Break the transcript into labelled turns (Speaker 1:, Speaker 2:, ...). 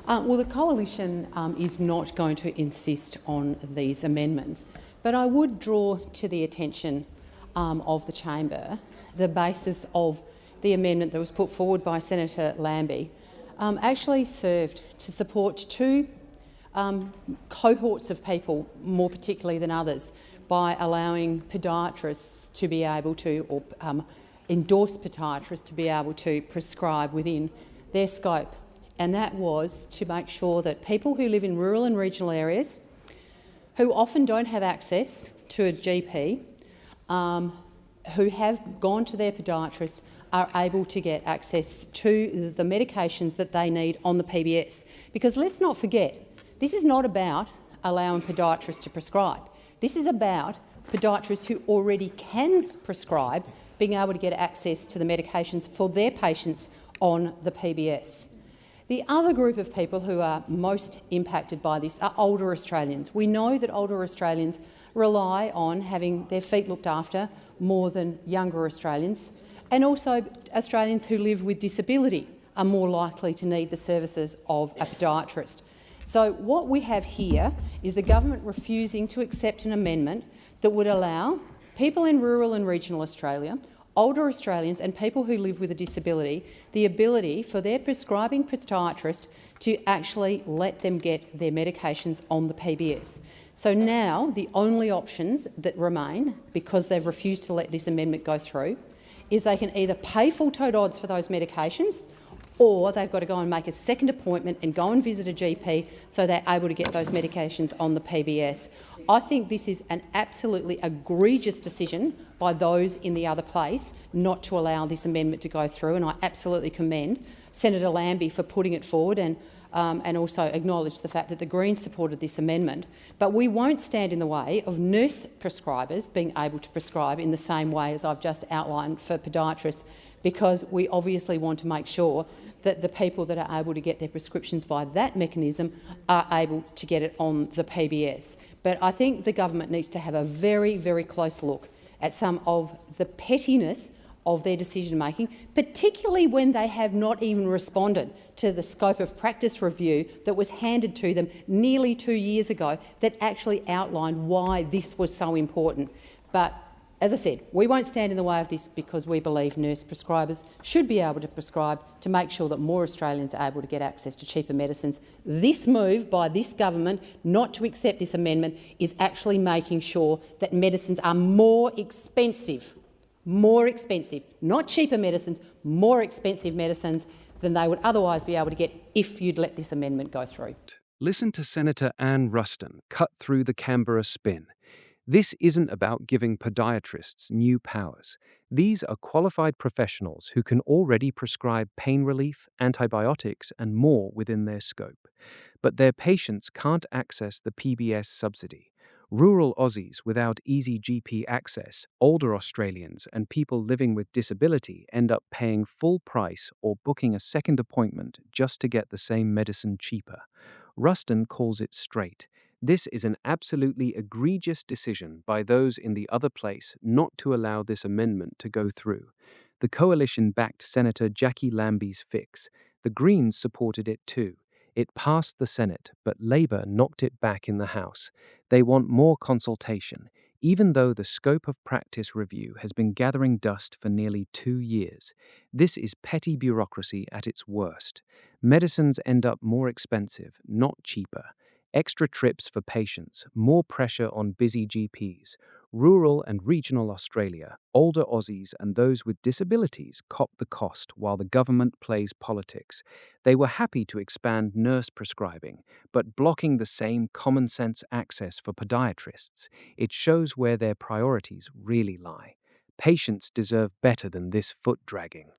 Speaker 1: Well, the Coalition is not going to insist on these amendments, but I would draw to the attention of the chamber the basis of the amendment that was put forward by Senator Lambie actually served to support two cohorts of people, more particularly than others, by allowing podiatrists to be able to, or endorsed podiatrists to be able to prescribe within their scope. And that was to make sure that people who live in rural and regional areas, who often don't have access to a GP, who have gone to their podiatrist, are able to get access to the medications that they need on the PBS. Because let's not forget, this is not about allowing podiatrists to prescribe. This is about podiatrists who already can prescribe being able to get access to the medications for their patients on the PBS. The other group of people who are most impacted by this are older Australians. We know that older Australians rely on having their feet looked after more than younger Australians, and also Australians who live with disability are more likely to need the services of a podiatrist. So what we have here is the government refusing to accept an amendment that would allow people in rural and regional Australia, older Australians and people who live with a disability, the ability for their prescribing podiatrist to actually let them get their medications on the PBS. So now the only options that remain, because they've refused to let this amendment go through, is they can either pay full tote odds for those medications, or they've got to go and make a second appointment and go and visit a GP so they're able to get those medications on the PBS. I think this is an absolutely egregious decision by those in the other place not to allow this amendment to go through, and I absolutely commend Senator Lambie for putting it forward and also acknowledge the fact that the Greens supported this amendment. But we won't stand in the way of nurse prescribers being able to prescribe in the same way as I've just outlined for podiatrists, because we obviously want to make sure that the people that are able to get their prescriptions via that mechanism are able to get it on the PBS. But I think the government needs to have a very, very close look at some of the pettiness of their decision-making, particularly when they have not even responded to the scope of practice review that was handed to them nearly 2 years ago that actually outlined why this was so important. But as I said, we won't stand in the way of this because we believe nurse prescribers should be able to prescribe to make sure that more Australians are able to get access to cheaper medicines. This move by this government not to accept this amendment is actually making sure that medicines are more expensive, not cheaper medicines, more expensive medicines than they would otherwise be able to get if you'd let this amendment go through.
Speaker 2: Listen to Senator Anne Ruston cut through the Canberra spin. This isn't about giving podiatrists new powers. These are qualified professionals who can already prescribe pain relief, antibiotics, and more within their scope. But their patients can't access the PBS subsidy. Rural Aussies without easy GP access, older Australians, and people living with disability end up paying full price or booking a second appointment just to get the same medicine cheaper. Ruston calls it straight. This is an absolutely egregious decision by those in the other place not to allow this amendment to go through. The Coalition backed Senator Jackie Lambie's fix. The Greens supported it too. It passed the Senate, but Labor knocked it back in the House. They want more consultation, even though the scope of practice review has been gathering dust for nearly 2 years. This is petty bureaucracy at its worst. Medicines end up more expensive, not cheaper. Extra trips for patients, more pressure on busy GPs. Rural and regional Australia, older Aussies and those with disabilities cop the cost while the government plays politics. They were happy to expand nurse prescribing, but blocking the same common-sense access for podiatrists. It shows where their priorities really lie. Patients deserve better than this foot-dragging.